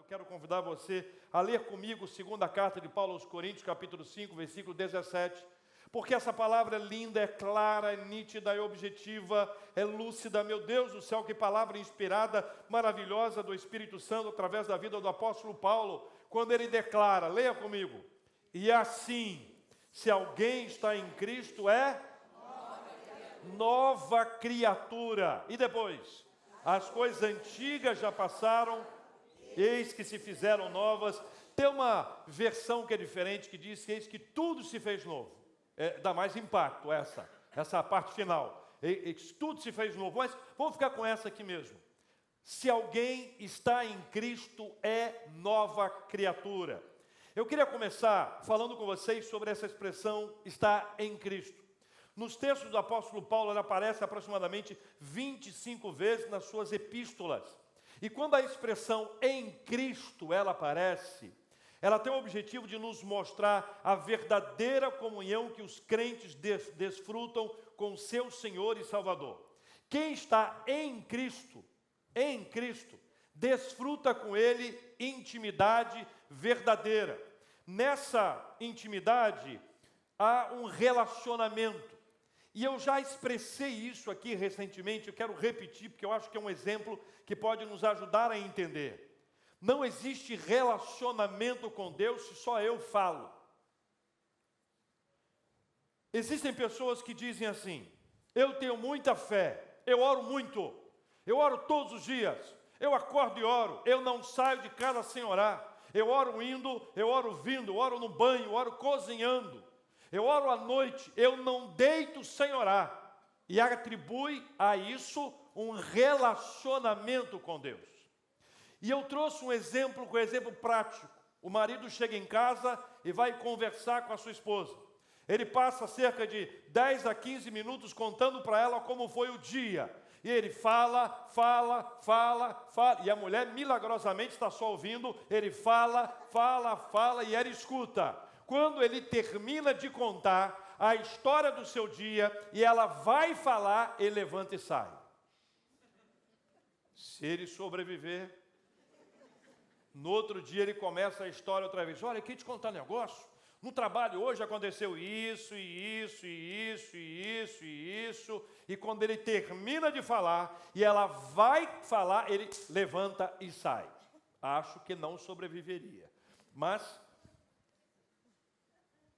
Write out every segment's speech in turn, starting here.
quero convidar você a ler comigo a segunda carta de Paulo aos Coríntios, capítulo 5, versículo 17, porque essa palavra é linda, é clara, é nítida, é objetiva, é lúcida. Meu Deus do céu, que palavra inspirada, maravilhosa do Espírito Santo, através da vida do apóstolo Paulo, quando ele declara, leia comigo, e assim, se alguém está em Cristo, é nova criatura. E depois, as coisas antigas já passaram, eis que se fizeram novas. Tem uma versão que é diferente, que diz que eis que tudo se fez novo. Dá mais impacto essa parte final. Tudo se fez novo, mas vamos ficar com essa aqui mesmo. Se alguém está em Cristo, é nova criatura. Eu queria começar falando com vocês sobre essa expressão, está em Cristo. Nos textos do apóstolo Paulo, ela aparece aproximadamente 25 vezes nas suas epístolas. E quando a expressão em Cristo, ela aparece, ela tem o objetivo de nos mostrar a verdadeira comunhão que os crentes desfrutam com o seu Senhor e Salvador. Quem está em Cristo, desfruta com Ele intimidade verdadeira. Nessa intimidade, há um relacionamento. E eu já expressei isso aqui recentemente, eu quero repetir, porque eu acho que é um exemplo que pode nos ajudar a entender. Não existe relacionamento com Deus se só eu falo. Existem pessoas que dizem assim, eu tenho muita fé, eu oro muito, eu oro todos os dias, eu acordo e oro, eu não saio de casa sem orar, eu oro indo, eu oro vindo, eu oro no banho, eu oro cozinhando. Eu oro à noite, eu não deito sem orar. E atribui a isso um relacionamento com Deus. E eu trouxe um exemplo prático. O marido chega em casa e vai conversar com a sua esposa. Ele passa cerca de 10 a 15 minutos contando para ela como foi o dia. E ele fala, e a mulher milagrosamente está só ouvindo. Ele fala, e ela escuta. Quando ele termina de contar a história do seu dia e ela vai falar, ele levanta e sai. Se ele sobreviver, no outro dia ele começa a história outra vez. Olha, queria te contar um negócio. No trabalho hoje aconteceu isso. E quando ele termina de falar e ela vai falar, ele levanta e sai. Acho que não sobreviveria. Mas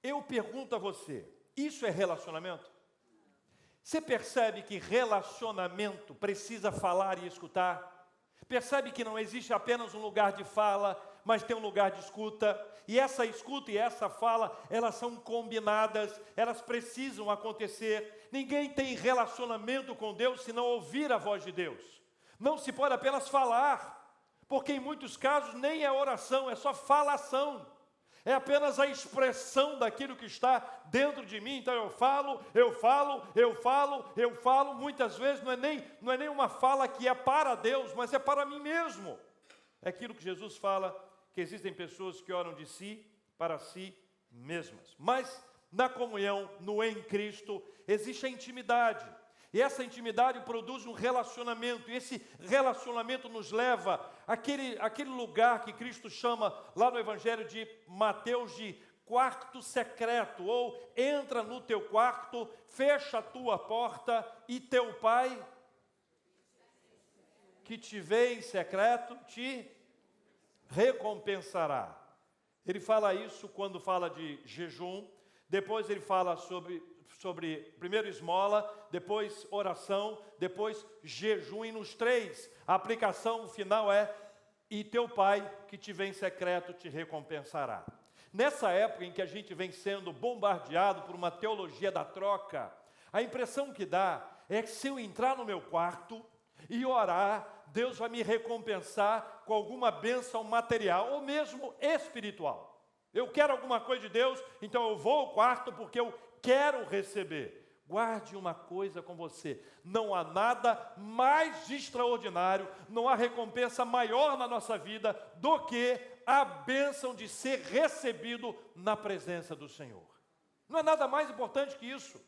eu pergunto a você, isso é relacionamento? Você percebe que relacionamento precisa falar e escutar? Percebe que não existe apenas um lugar de fala, mas tem um lugar de escuta? E essa escuta e essa fala, elas são combinadas, elas precisam acontecer. Ninguém tem relacionamento com Deus se não ouvir a voz de Deus. Não se pode apenas falar, porque em muitos casos nem é oração, é só falação. É apenas a expressão daquilo que está dentro de mim. Então eu falo, muitas vezes não é nem uma fala que é para Deus, mas é para mim mesmo. É aquilo que Jesus fala, que existem pessoas que oram de si, para si mesmas. Mas na comunhão, no em Cristo, existe a intimidade. E essa intimidade produz um relacionamento, e esse relacionamento nos leva àquele lugar que Cristo chama, lá no Evangelho de Mateus, de quarto secreto, ou entra no teu quarto, fecha a tua porta, e teu Pai, que te vê em secreto, te recompensará. Ele fala isso quando fala de jejum, depois ele fala sobre primeiro esmola, depois oração, depois jejum, e nos três, a aplicação final é, e teu Pai que te vê em secreto te recompensará. Nessa época em que a gente vem sendo bombardeado por uma teologia da troca, a impressão que dá é que se eu entrar no meu quarto e orar, Deus vai me recompensar com alguma bênção material, ou mesmo espiritual. Eu quero alguma coisa de Deus, então eu vou ao quarto porque eu quero receber. Guarde uma coisa com você, não há nada mais extraordinário, não há recompensa maior na nossa vida do que a bênção de ser recebido na presença do Senhor. Não é nada mais importante que isso.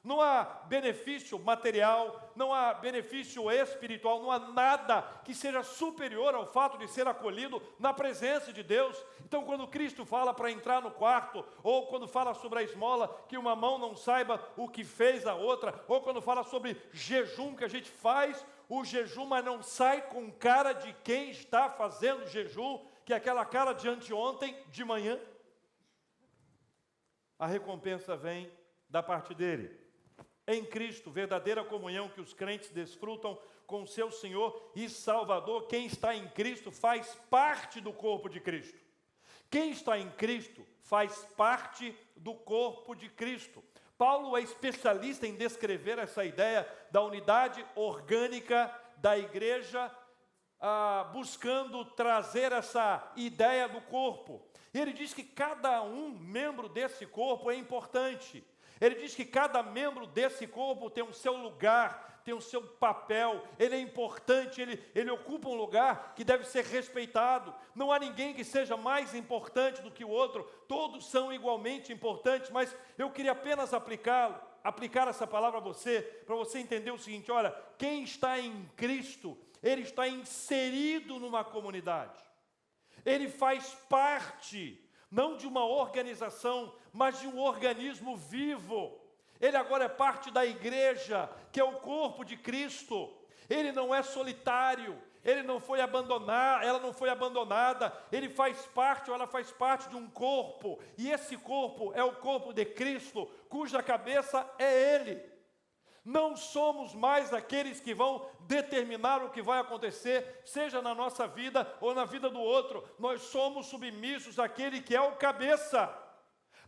Não há benefício material, não há benefício espiritual, não há nada que seja superior ao fato de ser acolhido na presença de Deus. Então, quando Cristo fala para entrar no quarto, ou quando fala sobre a esmola, que uma mão não saiba o que fez a outra, ou quando fala sobre jejum, que a gente faz o jejum, mas não sai com cara de quem está fazendo jejum, que é aquela cara de anteontem, de manhã, a recompensa vem da parte dele. Em Cristo, verdadeira comunhão que os crentes desfrutam com seu Senhor e Salvador. Quem está em Cristo faz parte do corpo de Cristo. Quem está em Cristo faz parte do corpo de Cristo. Paulo é especialista em descrever essa ideia da unidade orgânica da igreja, buscando trazer essa ideia do corpo. E ele diz que cada membro desse corpo é importante. Ele diz que cada membro desse corpo tem o seu lugar, tem o seu papel, ele é importante, ele ocupa um lugar que deve ser respeitado. Não há ninguém que seja mais importante do que o outro, todos são igualmente importantes, mas eu queria apenas aplicar essa palavra a você, para você entender o seguinte: olha, quem está em Cristo, ele está inserido numa comunidade, ele faz parte, não de uma organização, mas de um organismo vivo. Ele agora é parte da igreja, que é o corpo de Cristo. Ele não é solitário, ele não foi abandonado, ela não foi abandonada, ele faz parte, ou ela faz parte de um corpo, e esse corpo é o corpo de Cristo, cuja cabeça é Ele. Não somos mais aqueles que vão determinar o que vai acontecer, seja na nossa vida ou na vida do outro. Nós somos submissos àquele que é o cabeça.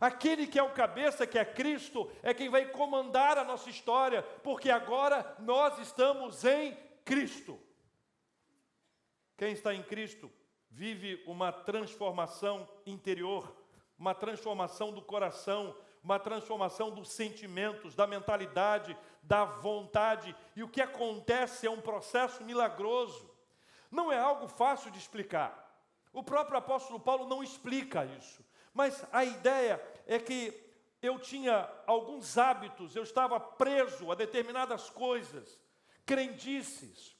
Aquele que é o cabeça, que é Cristo, é quem vai comandar a nossa história, porque agora nós estamos em Cristo. Quem está em Cristo vive uma transformação interior, uma transformação do coração, uma transformação dos sentimentos, da mentalidade, da vontade, e o que acontece é um processo milagroso. Não é algo fácil de explicar. O próprio apóstolo Paulo não explica isso, mas a ideia é que eu tinha alguns hábitos, eu estava preso a determinadas coisas, crendices,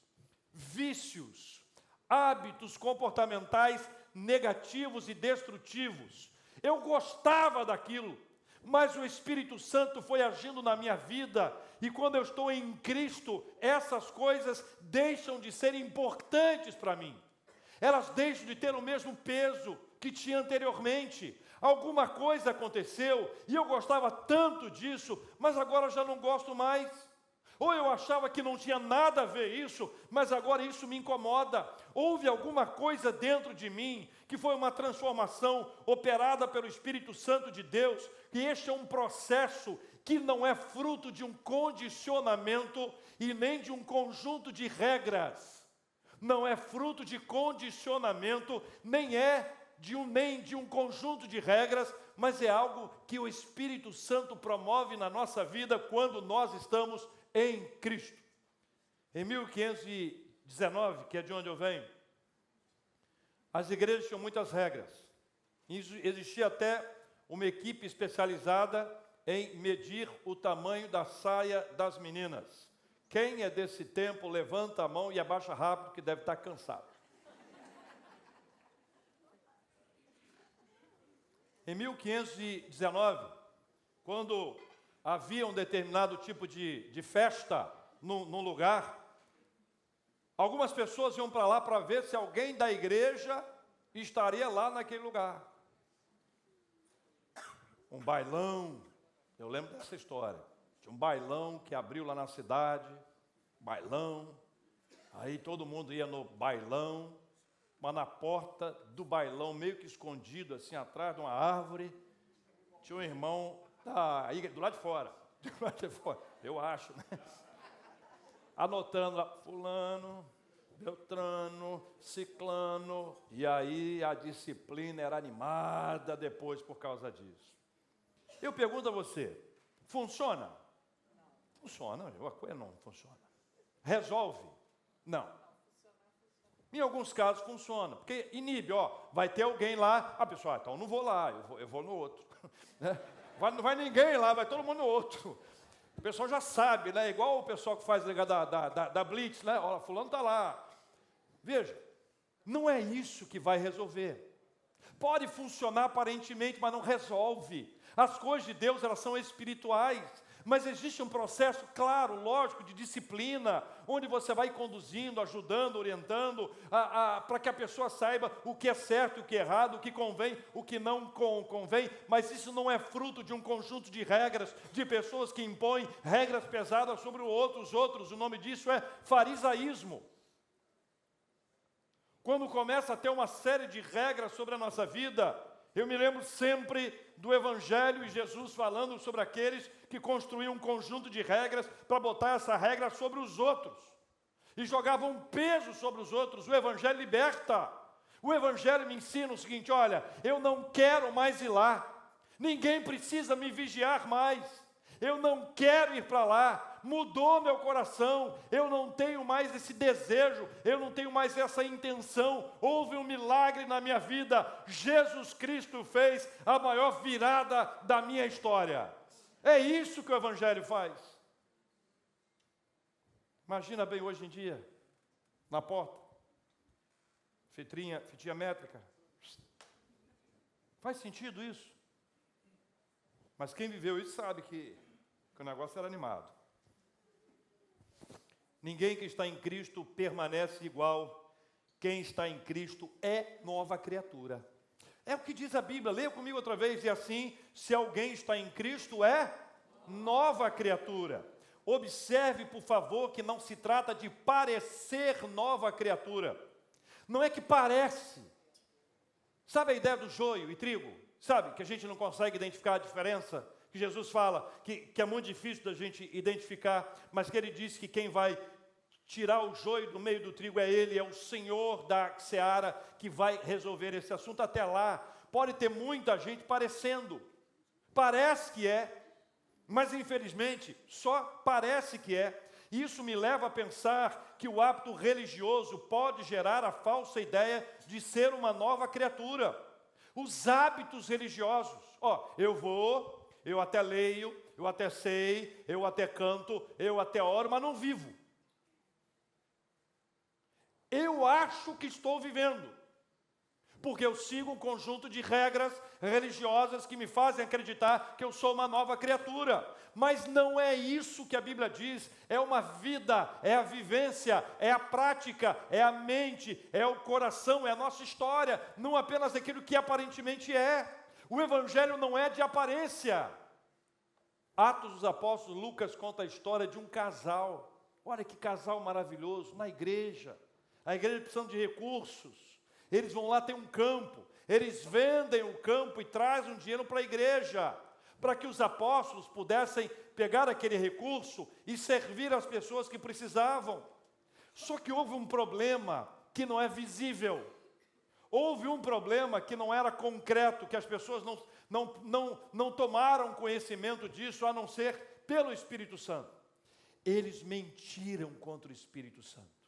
vícios, hábitos comportamentais negativos e destrutivos. Eu gostava daquilo, mas o Espírito Santo foi agindo na minha vida, e quando eu estou em Cristo, essas coisas deixam de ser importantes para mim. Elas deixam de ter o mesmo peso que tinha anteriormente. Alguma coisa aconteceu, e eu gostava tanto disso, mas agora já não gosto mais. Ou eu achava que não tinha nada a ver isso, mas agora isso me incomoda. Houve alguma coisa dentro de mim, que foi uma transformação operada pelo Espírito Santo de Deus, e este é um processo que não é fruto de um condicionamento e nem de um conjunto de regras. Não é fruto de condicionamento, nem de um conjunto de regras, mas é algo que o Espírito Santo promove na nossa vida quando nós estamos em Cristo. Em 1519, que é de onde eu venho, as igrejas tinham muitas regras. Existia até uma equipe especializada em medir o tamanho da saia das meninas. Quem é desse tempo, levanta a mão e abaixa rápido, que deve estar cansado. Em 1519, quando havia um determinado tipo de festa num lugar, algumas pessoas iam para lá para ver se alguém da igreja estaria lá naquele lugar. Um bailão, eu lembro dessa história. Tinha um bailão que abriu lá na cidade, bailão, aí todo mundo ia no bailão, mas na porta do bailão, meio que escondido assim atrás de uma árvore, tinha um irmão do lado de fora, eu acho, né? Anotando lá, fulano, beltrano, ciclano, e aí a disciplina era animada depois por causa disso. Eu pergunto a você, funciona? Funciona, a coisa não funciona. Resolve? Não. Em alguns casos funciona, porque inibe, vai ter alguém lá, pessoal, então eu não vou lá, eu vou no outro. Não vai ninguém lá, vai todo mundo no outro. O pessoal já sabe, né? Igual o pessoal que faz da Blitz, né? Olha, fulano está lá. Veja, não é isso que vai resolver. Pode funcionar aparentemente, mas não resolve. As coisas de Deus, elas são espirituais. Mas existe um processo, claro, lógico, de disciplina, onde você vai conduzindo, ajudando, orientando, para que a pessoa saiba o que é certo e o que é errado, o que convém, o que não convém, mas isso não é fruto de um conjunto de regras, de pessoas que impõem regras pesadas sobre os outros. O nome disso é farisaísmo. Quando começa a ter uma série de regras sobre a nossa vida, eu me lembro sempre do Evangelho e Jesus falando sobre aqueles que construíam um conjunto de regras para botar essa regra sobre os outros e jogavam um peso sobre os outros. O Evangelho liberta. O Evangelho me ensina o seguinte: olha, eu não quero mais ir lá, ninguém precisa me vigiar mais, eu não quero ir para lá. Mudou meu coração, eu não tenho mais esse desejo, eu não tenho mais essa intenção. Houve um milagre na minha vida, Jesus Cristo fez a maior virada da minha história. É isso que o Evangelho faz. Imagina bem hoje em dia, na porta, fitinha métrica. Faz sentido isso? Mas quem viveu isso sabe que o negócio era animado. Ninguém que está em Cristo permanece igual. Quem está em Cristo é nova criatura. É o que diz a Bíblia. Leia comigo outra vez. E assim, se alguém está em Cristo, é nova criatura. Observe, por favor, que não se trata de parecer nova criatura. Não é que parece. Sabe a ideia do joio e trigo? Sabe que a gente não consegue identificar a diferença? Que Jesus fala que é muito difícil da gente identificar, mas que ele diz que quem vai tirar o joio do meio do trigo é Ele, é o Senhor da seara que vai resolver esse assunto. Até lá, pode ter muita gente parecendo, parece que é, mas infelizmente só parece que é. Isso me leva a pensar que o hábito religioso pode gerar a falsa ideia de ser uma nova criatura. Os hábitos religiosos, eu até leio, eu até sei, eu até canto, eu até oro, mas não vivo. Eu acho que estou vivendo, porque eu sigo um conjunto de regras religiosas que me fazem acreditar que eu sou uma nova criatura. Mas não é isso que a Bíblia diz. É uma vida, é a vivência, é a prática, é a mente, é o coração, é a nossa história, não apenas aquilo que aparentemente é. O Evangelho não é de aparência. Atos dos Apóstolos, Lucas conta a história de um casal. Olha que casal maravilhoso, na igreja. A igreja precisando de recursos. Eles vão lá, tem um campo. Eles vendem o campo e trazem um dinheiro para a igreja, para que os apóstolos pudessem pegar aquele recurso e servir as pessoas que precisavam. Só que houve um problema que não é visível. Houve um problema que não era concreto, que as pessoas não tomaram conhecimento disso, a não ser pelo Espírito Santo. Eles mentiram contra o Espírito Santo.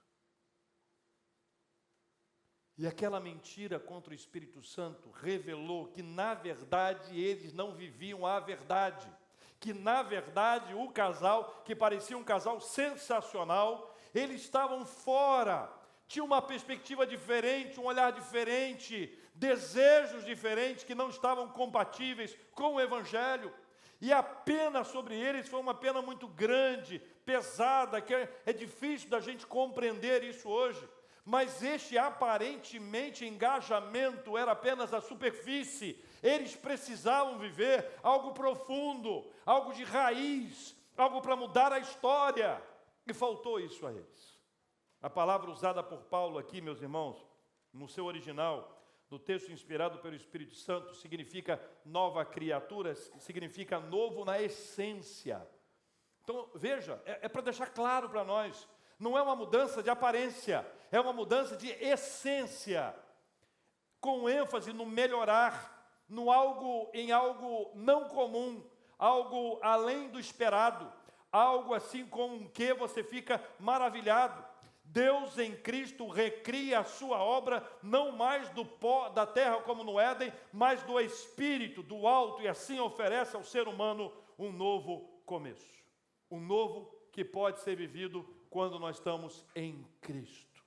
E aquela mentira contra o Espírito Santo revelou que, na verdade, eles não viviam a verdade. Que, na verdade, o casal, que parecia um casal sensacional, eles estavam fora. Tinha uma perspectiva diferente, um olhar diferente, desejos diferentes que não estavam compatíveis com o Evangelho. E a pena sobre eles foi uma pena muito grande, pesada, que é difícil da gente compreender isso hoje. Mas este aparentemente engajamento era apenas a superfície. Eles precisavam viver algo profundo, algo de raiz, algo para mudar a história. E faltou isso a eles. A palavra usada por Paulo aqui, meus irmãos, no seu original, no texto inspirado pelo Espírito Santo, significa nova criatura, significa novo na essência. Então, veja, é para deixar claro para nós, não é uma mudança de aparência, é uma mudança de essência, com ênfase no melhorar, em algo não comum, algo além do esperado, algo assim com que você fica maravilhado. Deus em Cristo recria a sua obra, não mais do pó da terra como no Éden, mas do Espírito, do alto, e assim oferece ao ser humano um novo começo. o novo que pode ser vivido quando nós estamos em Cristo.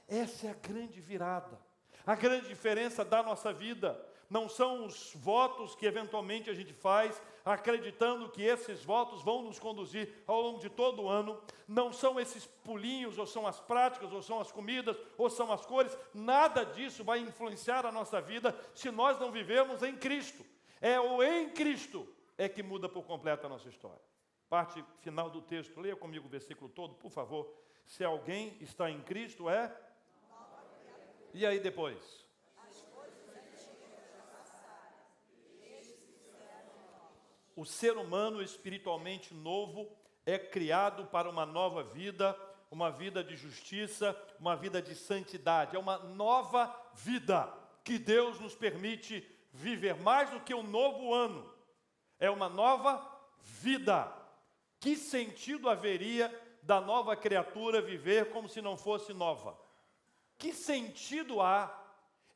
Essa é a grande virada, a grande diferença da nossa vida. Não são os votos que eventualmente a gente faz, acreditando que esses votos vão nos conduzir ao longo de todo o ano. Não são esses pulinhos, ou são as práticas, ou são as comidas, ou são as cores. Nada disso vai influenciar a nossa vida se nós não vivemos em Cristo. É o em Cristo é que muda por completo a nossa história. Parte final do texto, leia comigo o versículo todo, por favor. Se alguém está em Cristo, E aí depois? O ser humano espiritualmente novo é criado para uma nova vida, uma vida de justiça, uma vida de santidade. É uma nova vida que Deus nos permite viver, mais do que um novo ano. É uma nova vida. Que sentido haveria da nova criatura viver como se não fosse nova? Que sentido há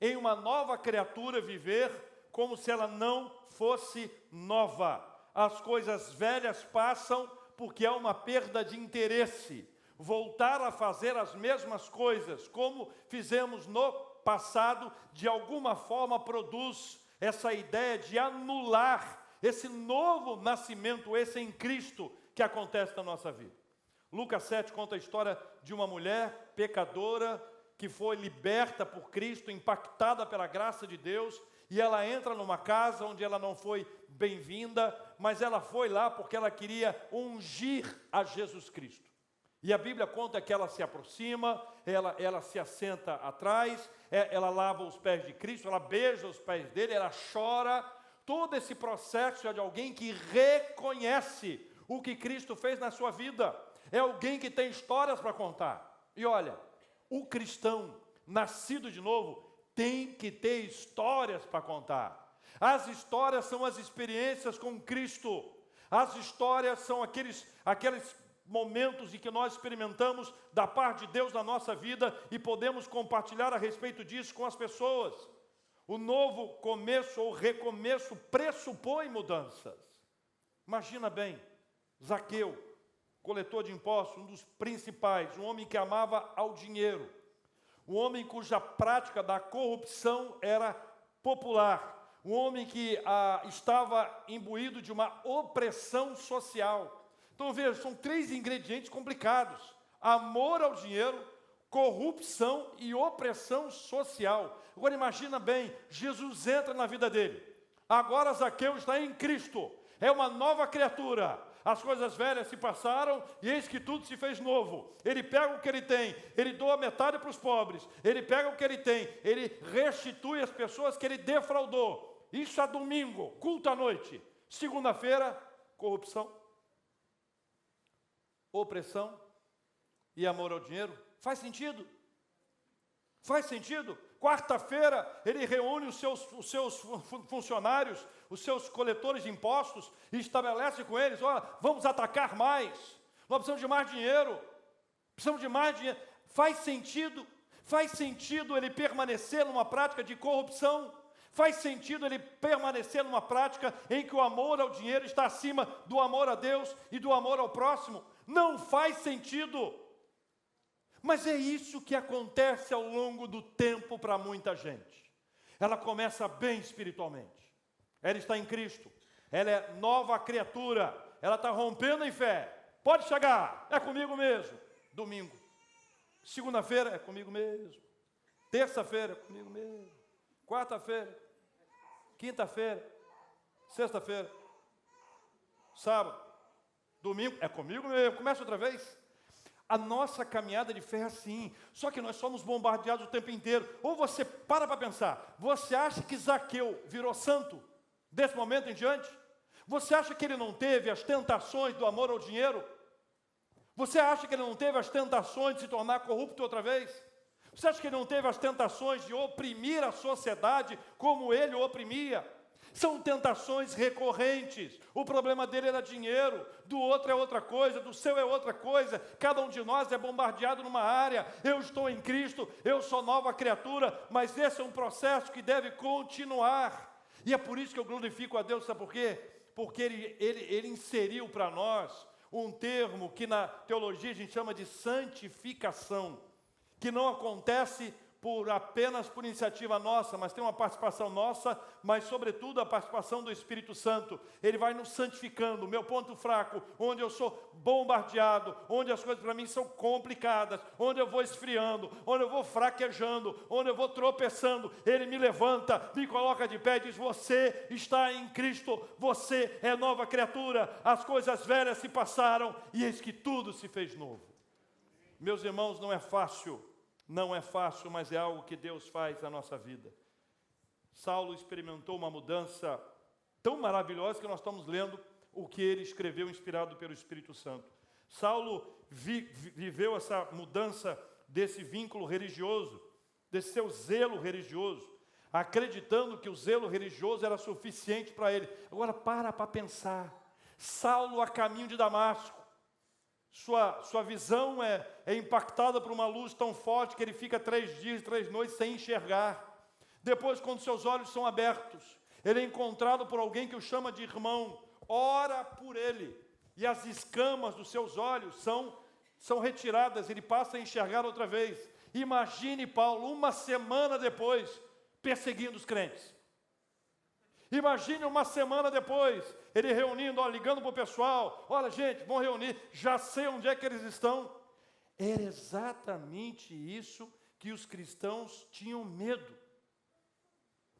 em uma nova criatura viver como se ela não fosse nova? As coisas velhas passam porque há uma perda de interesse. Voltar a fazer as mesmas coisas como fizemos no passado, de alguma forma produz essa ideia de anular esse novo nascimento, esse em Cristo que acontece na nossa vida. Lucas 7 conta a história de uma mulher pecadora que foi liberta por Cristo, impactada pela graça de Deus, e ela entra numa casa onde ela não foi bem-vinda, mas ela foi lá porque ela queria ungir a Jesus Cristo. E a Bíblia conta que ela se aproxima, ela se assenta atrás, ela lava os pés de Cristo, ela beija os pés dele, ela chora. Todo esse processo é de alguém que reconhece o que Cristo fez na sua vida. É alguém que tem histórias para contar. E olha, o cristão nascido de novo tem que ter histórias para contar. As histórias são as experiências com Cristo. As histórias são aqueles momentos em que nós experimentamos da parte de Deus na nossa vida e podemos compartilhar a respeito disso com as pessoas. O novo começo ou recomeço pressupõe mudanças. Imagina bem, Zaqueu, coletor de impostos, um dos principais, um homem que amava ao dinheiro, um homem cuja prática da corrupção era popular, um homem que estava imbuído de uma opressão social. Então veja, são 3 ingredientes complicados: amor ao dinheiro, corrupção e opressão social. Agora imagina bem, Jesus entra na vida dele. Agora Zaqueu está em Cristo, é uma nova criatura. As coisas velhas se passaram e eis que tudo se fez novo. Ele pega o que ele tem, ele doa metade para os pobres. Ele pega o que ele tem, ele restitui as pessoas que ele defraudou. Isso é domingo, culto à noite. Segunda-feira, corrupção, opressão e amor ao dinheiro. Faz sentido? Faz sentido? Quarta-feira, ele reúne os seus funcionários, os seus coletores de impostos, e estabelece com eles: olha, vamos atacar mais, nós precisamos de mais dinheiro, Faz sentido ele permanecer numa prática de corrupção? Faz sentido ele permanecer numa prática em que o amor ao dinheiro está acima do amor a Deus e do amor ao próximo? Não faz sentido. Mas é isso que acontece ao longo do tempo para muita gente. Ela começa bem espiritualmente. Ela está em Cristo. Ela é nova criatura. Ela está rompendo em fé. Pode chegar, é comigo mesmo. Domingo. Segunda-feira, é comigo mesmo. Terça-feira, é comigo mesmo. Quarta-feira. Quinta-feira. Sexta-feira. Sábado. Domingo, é comigo mesmo. Começa outra vez. A nossa caminhada de fé é assim, só que nós somos bombardeados o tempo inteiro. Ou você para pensar, você acha que Zaqueu virou santo desse momento em diante? Você acha que ele não teve as tentações do amor ao dinheiro? Você acha que ele não teve as tentações de se tornar corrupto outra vez? Você acha que ele não teve as tentações de oprimir a sociedade como ele o oprimia? São tentações recorrentes. O problema dele era dinheiro, do outro é outra coisa, do seu é outra coisa. Cada um de nós é bombardeado numa área. Eu estou em Cristo, eu sou nova criatura, mas esse é um processo que deve continuar. E é por isso que eu glorifico a Deus, sabe por quê? Porque Ele inseriu para nós um termo que na teologia a gente chama de santificação, que não acontece apenas por iniciativa nossa, mas tem uma participação nossa, mas sobretudo a participação do Espírito Santo. Ele vai nos santificando. O meu ponto fraco, onde eu sou bombardeado, onde as coisas para mim são complicadas, onde eu vou esfriando, onde eu vou fraquejando, onde eu vou tropeçando, Ele me levanta, me coloca de pé e diz: você está em Cristo, você é nova criatura, as coisas velhas se passaram e eis que tudo se fez novo. Meus irmãos, não é fácil, mas é algo que Deus faz na nossa vida. Saulo experimentou uma mudança tão maravilhosa que nós estamos lendo o que ele escreveu, inspirado pelo Espírito Santo. Saulo viveu essa mudança desse vínculo religioso, desse seu zelo religioso, acreditando que o zelo religioso era suficiente para ele. Agora para pensar. Saulo a caminho de Damasco. Sua visão é impactada por uma luz tão forte que ele fica 3 dias e 3 noites sem enxergar. Depois, quando seus olhos são abertos, ele é encontrado por alguém que o chama de irmão, ora por ele, e as escamas dos seus olhos são retiradas, ele passa a enxergar outra vez. Imagine Paulo, 1 semana depois, perseguindo os crentes. Imagine 1 semana depois, ele reunindo, ligando para o pessoal: olha gente, vão reunir, já sei onde é que eles estão. Era exatamente isso que os cristãos tinham medo.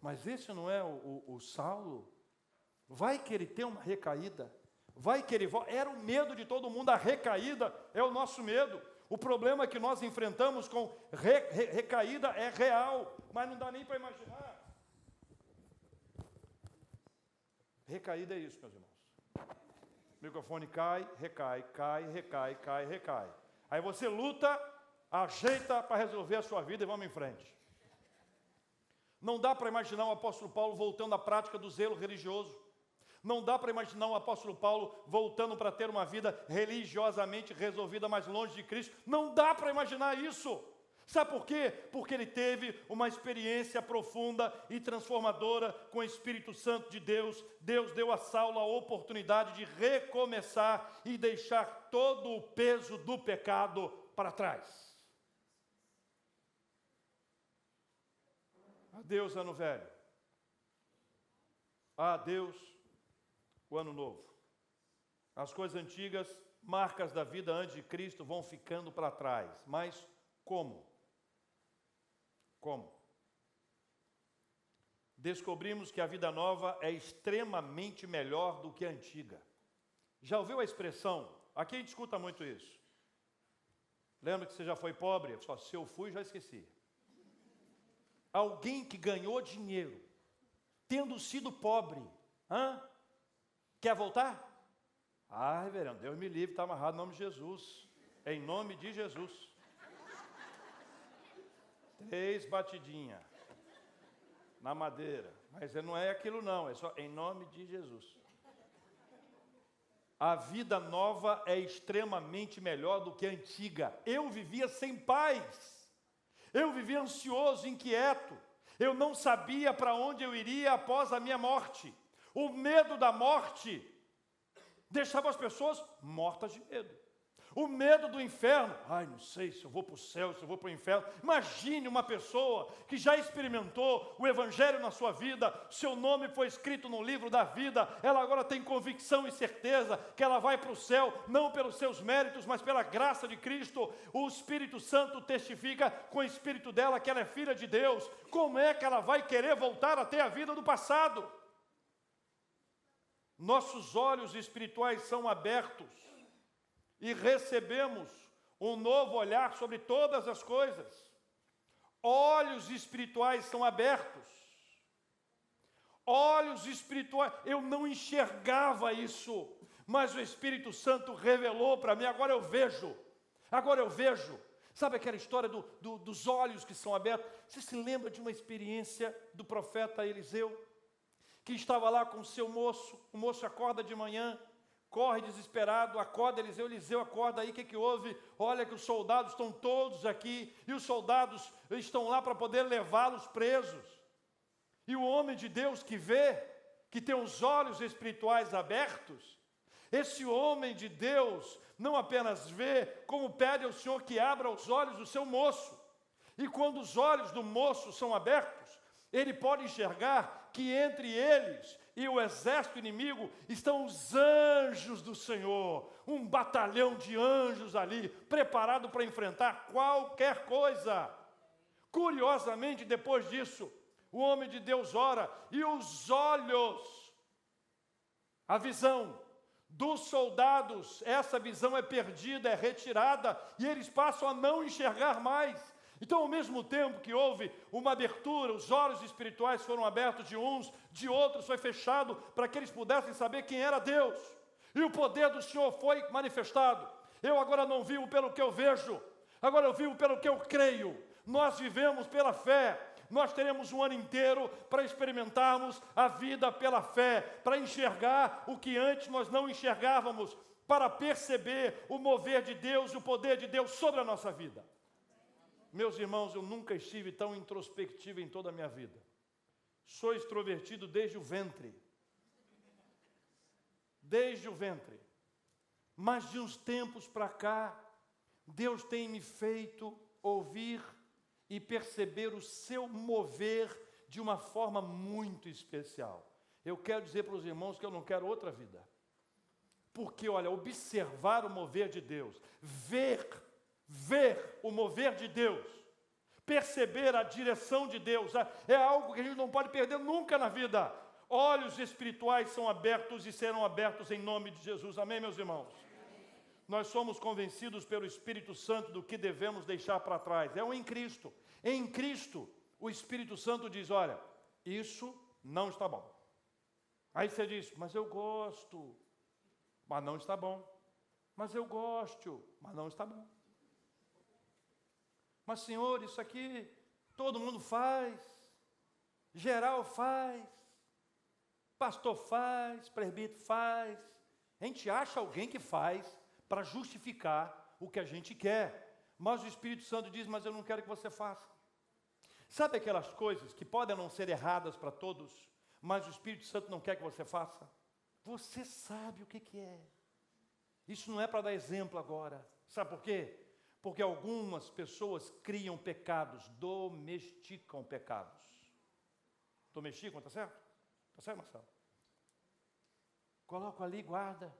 Mas esse não é o Saulo? Vai que ele tem uma recaída, vai que ele volta. Era o medo de todo mundo, a recaída é o nosso medo. O problema que nós enfrentamos com recaída é real, mas não dá nem para imaginar. Recaída é isso, meus irmãos. O microfone cai, recai, cai, recai, cai, recai. Aí você luta, ajeita para resolver a sua vida e vamos em frente. Não dá para imaginar o apóstolo Paulo voltando à prática do zelo religioso. Não dá para imaginar o apóstolo Paulo voltando para ter uma vida religiosamente resolvida mais longe de Cristo. Não dá para imaginar isso. Sabe por quê? Porque ele teve uma experiência profunda e transformadora com o Espírito Santo de Deus. Deus deu a Saulo a oportunidade de recomeçar e deixar todo o peso do pecado para trás. Adeus, ano velho. Adeus, o ano novo. As coisas antigas, marcas da vida antes de Cristo, vão ficando para trás. Mas como? Como? Descobrimos que a vida nova é extremamente melhor do que a antiga. Já ouviu a expressão? Aqui a gente escuta muito isso. Lembra que você já foi pobre? Só se eu fui, já esqueci. Alguém que ganhou dinheiro, tendo sido pobre, quer voltar? Reverendo, Deus me livre, está amarrado em nome de Jesus. Em nome de Jesus. 3 batidinhas na madeira, mas não é aquilo não, é só em nome de Jesus. A vida nova é extremamente melhor do que a antiga. Eu vivia sem paz, eu vivia ansioso, inquieto, eu não sabia para onde eu iria após a minha morte. O medo da morte deixava as pessoas mortas de medo. O medo do inferno, não sei se eu vou para o céu, se eu vou para o inferno. Imagine uma pessoa que já experimentou o Evangelho na sua vida, seu nome foi escrito no livro da vida, ela agora tem convicção e certeza que ela vai para o céu, não pelos seus méritos, mas pela graça de Cristo. O Espírito Santo testifica com o Espírito dela que ela é filha de Deus. Como é que ela vai querer voltar a ter a vida do passado? Nossos olhos espirituais são abertos e recebemos um novo olhar sobre todas as coisas. Olhos espirituais são abertos. Olhos espirituais, eu não enxergava isso, mas o Espírito Santo revelou para mim, agora eu vejo. Sabe aquela história dos olhos que são abertos? Você se lembra de uma experiência do profeta Eliseu? Que estava lá com o seu moço, o moço acorda de manhã, corre desesperado, acorda Eliseu acorda aí, o que houve? Olha que os soldados estão todos aqui, e os soldados estão lá para poder levá-los presos. E o homem de Deus que vê, que tem os olhos espirituais abertos, Esse homem de Deus não apenas vê, como pede ao Senhor que abra os olhos do seu moço. E quando os olhos do moço são abertos, ele pode enxergar que entre eles e o exército inimigo estão os anjos do Senhor, um batalhão de anjos ali, preparado para enfrentar qualquer coisa. Curiosamente, depois disso, o homem de Deus ora e os olhos, a visão dos soldados, essa visão é perdida, é retirada, e eles passam a não enxergar mais. Então, ao mesmo tempo que houve uma abertura, os olhos espirituais foram abertos de uns, de outros foi fechado, para que eles pudessem saber quem era Deus. E o poder do Senhor foi manifestado. Eu agora não vivo pelo que eu vejo, agora eu vivo pelo que eu creio. Nós vivemos pela fé. Nós teremos um ano inteiro para experimentarmos a vida pela fé, para enxergar o que antes nós não enxergávamos, para perceber o mover de Deus e o poder de Deus sobre a nossa vida. Meus irmãos, eu nunca estive tão introspectivo em toda a minha vida. Sou extrovertido desde o ventre. Desde o ventre. Mas de uns tempos para cá, Deus tem me feito ouvir e perceber o seu mover de uma forma muito especial. Eu quero dizer para os irmãos que eu não quero outra vida. Porque, olha, observar o mover de Deus, ver o mover de Deus, perceber a direção de Deus, é algo que a gente não pode perder nunca na vida. Olhos espirituais são abertos e serão abertos em nome de Jesus. Amém, meus irmãos? Nós somos convencidos pelo Espírito Santo do que devemos deixar para trás. É o em Cristo. Em Cristo, o Espírito Santo diz, olha, isso não está bom. Aí você diz, mas eu gosto, mas não está bom. Mas eu gosto, mas não está bom. Mas, Senhor, isso aqui todo mundo faz, geral faz, pastor faz, presbítero faz. A gente acha alguém que faz para justificar o que a gente quer. Mas o Espírito Santo diz, mas eu não quero que você faça. Sabe aquelas coisas que podem não ser erradas para todos, mas o Espírito Santo não quer que você faça? Você sabe o que é. Isso não é para dar exemplo agora. Sabe por quê? Porque algumas pessoas criam pecados, domesticam pecados. Domesticam, está certo? Está certo, Marcelo? Coloca ali, guarda.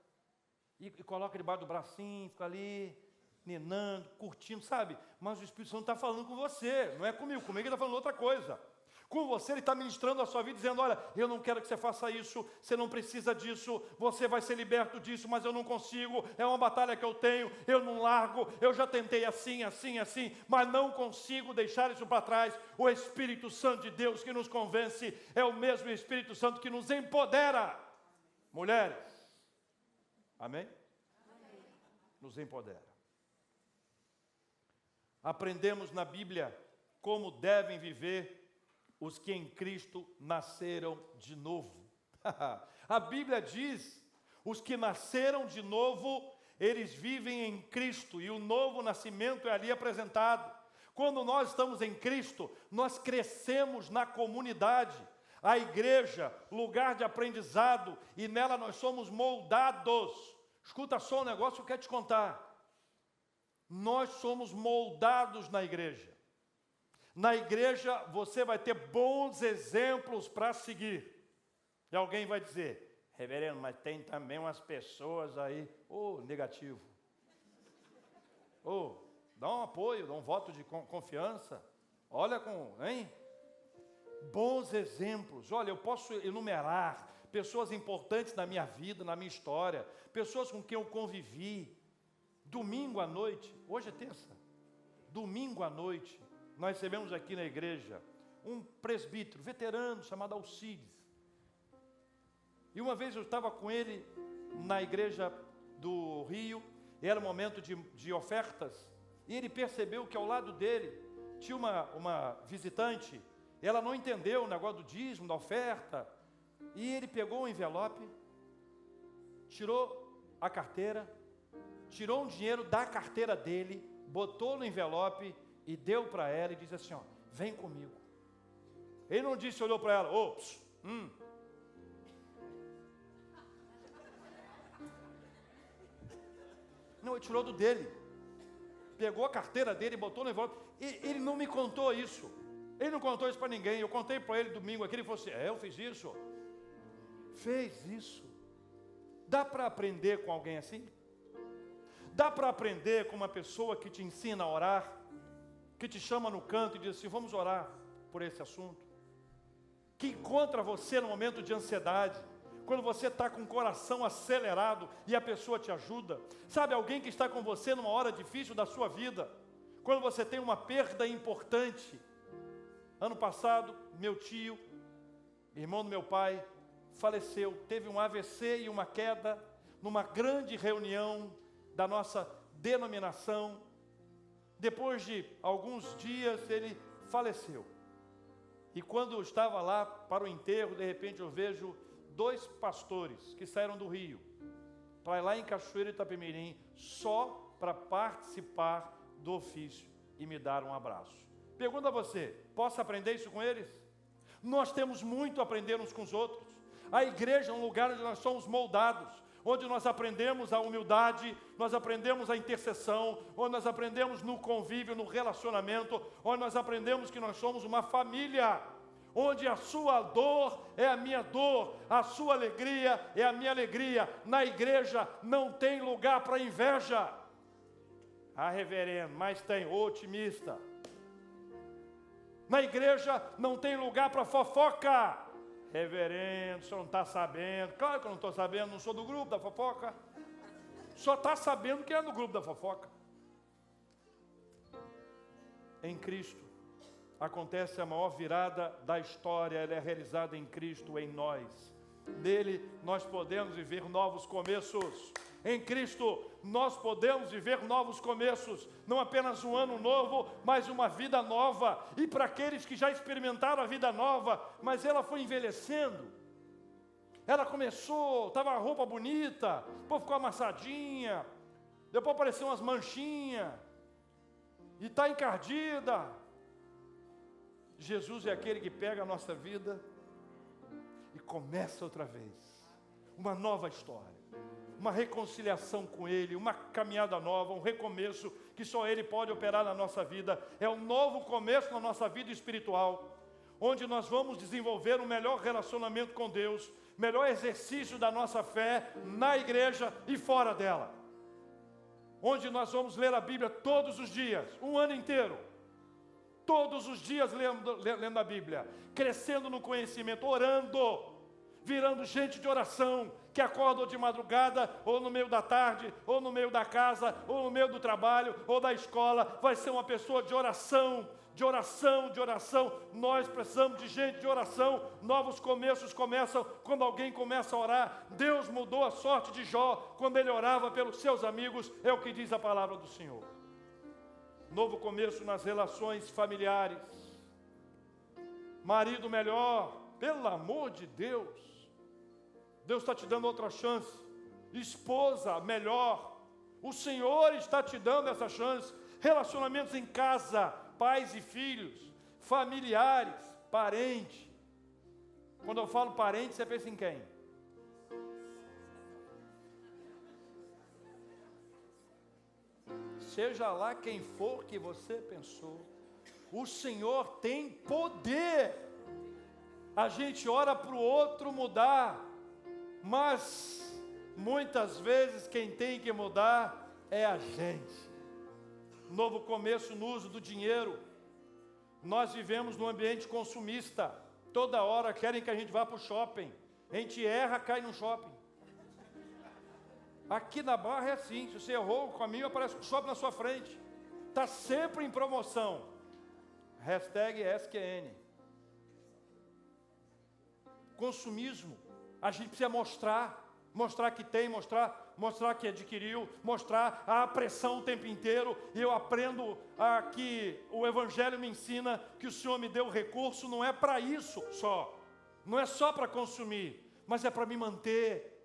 E coloca debaixo do bracinho, fica ali, ninando, curtindo, sabe? Mas o Espírito Santo está falando com você, não é comigo. Comigo ele está falando outra coisa. Com você ele está ministrando a sua vida, dizendo, olha, eu não quero que você faça isso, você não precisa disso, você vai ser liberto disso, mas eu não consigo, é uma batalha que eu tenho, eu não largo, eu já tentei assim, mas não consigo deixar isso para trás. O Espírito Santo de Deus que nos convence é o mesmo Espírito Santo que nos empodera. Mulheres, amém? Amém. Nos empodera. Aprendemos na Bíblia como devem viver os que em Cristo nasceram de novo. A Bíblia diz, os que nasceram de novo, eles vivem em Cristo, e o novo nascimento é ali apresentado. Quando nós estamos em Cristo, nós crescemos na comunidade. A igreja, lugar de aprendizado, e nela nós somos moldados. Escuta só um negócio que eu quero te contar. Nós somos moldados na igreja. Na igreja você vai ter bons exemplos para seguir. E alguém vai dizer, reverendo, mas tem também umas pessoas aí, negativo. Dá um apoio, dá um voto de confiança. Olha hein? Bons exemplos. Olha, eu posso enumerar pessoas importantes na minha vida, na minha história, pessoas com quem eu convivi. Domingo à noite, hoje é terça, domingo à noite, nós recebemos aqui na igreja um presbítero, veterano, chamado Alcides. E uma vez eu estava com ele na igreja do Rio, e era um momento de ofertas, e ele percebeu que ao lado dele tinha uma visitante. Ela não entendeu o negócio do dízimo, da oferta, e ele pegou o envelope, tirou a carteira, tirou um dinheiro da carteira dele, botou no envelope e deu para ela e disse assim, vem comigo. Ele não disse, olhou para ela, Não, ele tirou do dele. Pegou a carteira dele e botou no envelope. Ele não me contou isso. Ele não contou isso para ninguém. Eu contei para ele domingo aqui, ele falou assim, eu fiz isso. Fez isso. Dá para aprender com alguém assim? Dá para aprender com uma pessoa que te ensina a orar, que te chama no canto e diz assim, vamos orar por esse assunto? Que encontra você no momento de ansiedade, quando você está com o coração acelerado e a pessoa te ajuda. Sabe, alguém que está com você numa hora difícil da sua vida, quando você tem uma perda importante. Ano passado, meu tio, irmão do meu pai, faleceu, teve um AVC e uma queda, numa grande reunião da nossa denominação. Depois de alguns dias, ele faleceu. E quando eu estava lá para o enterro, de repente eu vejo 2 pastores que saíram do Rio, para ir lá em Cachoeira e Itapemirim, só para participar do ofício e me dar um abraço. Pergunto a você, posso aprender isso com eles? Nós temos muito a aprender uns com os outros. A igreja é um lugar onde nós somos moldados, onde nós aprendemos a humildade, nós aprendemos a intercessão, onde nós aprendemos no convívio, no relacionamento, onde nós aprendemos que nós somos uma família, onde a sua dor é a minha dor, a sua alegria é a minha alegria. Na igreja não tem lugar para inveja. Ah, reverendo, mas tem otimista. Na igreja não tem lugar para fofoca. Reverendo, o senhor não está sabendo. Claro que eu não estou sabendo, não sou do grupo da fofoca. Só está sabendo que é do grupo da fofoca. Em Cristo acontece a maior virada da história, ela é realizada em Cristo, em nós. Nele nós podemos viver novos começos. Em Cristo nós podemos viver novos começos, não apenas um ano novo, mas uma vida nova. E para aqueles que já experimentaram a vida nova, mas ela foi envelhecendo, ela começou, estava a roupa bonita, depois ficou amassadinha, depois apareceu umas manchinhas, e está encardida. Jesus é aquele que pega a nossa vida e começa outra vez, uma nova história. Uma reconciliação com Ele, uma caminhada nova, um recomeço que só Ele pode operar na nossa vida. É um novo começo na nossa vida espiritual, onde nós vamos desenvolver um melhor relacionamento com Deus, melhor exercício da nossa fé na igreja e fora dela. Onde nós vamos ler a Bíblia todos os dias, um ano inteiro. Todos os dias lendo a Bíblia, crescendo no conhecimento, orando, virando gente de oração, que acorda de madrugada, ou no meio da tarde, ou no meio da casa, ou no meio do trabalho, ou da escola, vai ser uma pessoa de oração, de oração, de oração. Nós precisamos de gente de oração. Novos começos começam quando alguém começa a orar. Deus mudou a sorte de Jó, quando ele orava pelos seus amigos, é o que diz a palavra do Senhor. Novo começo nas relações familiares. Marido melhor, pelo amor de Deus. Deus está te dando outra chance. Esposa melhor, o Senhor está te dando essa chance. Relacionamentos em casa, pais e filhos, familiares, parente. Quando eu falo parente, você pensa em quem? Seja lá quem for que você pensou, o Senhor tem poder. A gente ora para o outro mudar, mas muitas vezes quem tem que mudar é a gente. Novo começo no uso do dinheiro. Nós vivemos num ambiente consumista. Toda hora querem que a gente vá para o shopping. A gente erra, cai no shopping. Aqui na Barra é assim, se você errou o caminho, aparece o shopping na sua frente. Está sempre em promoção. #SQN. Consumismo. A gente precisa mostrar que tem, mostrar que adquiriu, mostrar a pressão o tempo inteiro. E eu aprendo que o Evangelho me ensina que o Senhor me deu o recurso, não é para isso só. Não é só para consumir, mas é para me manter.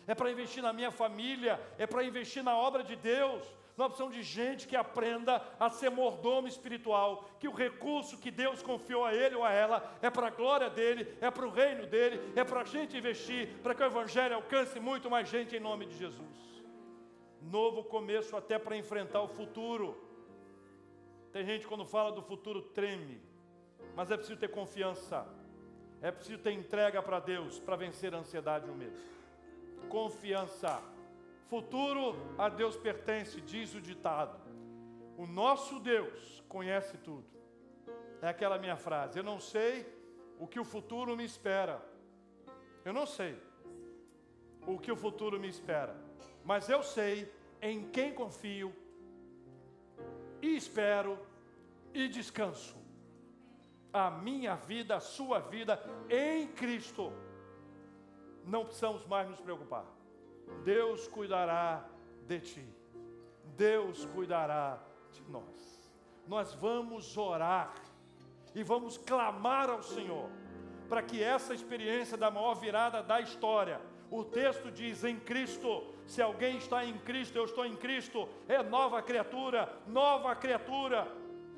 É para investir na minha família, é para investir na obra de Deus. Nós precisamos de gente que aprenda a ser mordomo espiritual, que o recurso que Deus confiou a ele ou a ela é para a glória dele, é para o reino dele, é para a gente investir, para que o Evangelho alcance muito mais gente em nome de Jesus. Novo começo até para enfrentar o futuro. Tem gente quando fala do futuro treme, mas é preciso ter confiança. É preciso ter entrega para Deus para vencer a ansiedade e o medo. Confiança. Futuro a Deus pertence, diz o ditado. O nosso Deus conhece tudo. É aquela minha frase: eu não sei o que o futuro me espera. Eu não sei o que o futuro me espera, mas eu sei em quem confio e espero e descanso. A minha vida, a sua vida em Cristo. Não precisamos mais nos preocupar. Deus cuidará de ti. Deus cuidará de nós. Nós vamos orar e vamos clamar ao Senhor para que essa experiência da maior virada da história, o texto diz: em Cristo, se alguém está em Cristo, eu estou em Cristo, é nova criatura, nova criatura.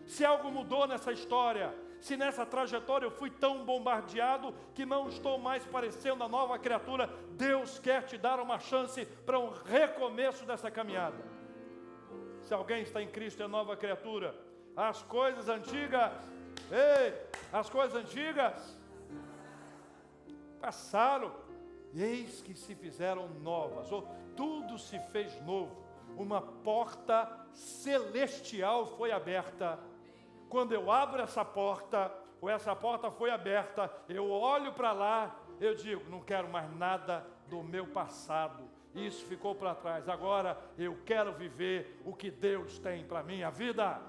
Se algo mudou nessa história, se nessa trajetória eu fui tão bombardeado que não estou mais parecendo a nova criatura, Deus quer te dar uma chance para um recomeço dessa caminhada. Se alguém está em Cristo, é nova criatura. As coisas antigas, as coisas antigas passaram, e eis que se fizeram novas, ou tudo se fez novo. Uma porta celestial foi aberta. Quando eu abro essa porta, ou essa porta foi aberta, eu olho para lá, eu digo: não quero mais nada do meu passado, isso ficou para trás, agora eu quero viver o que Deus tem para a minha vida.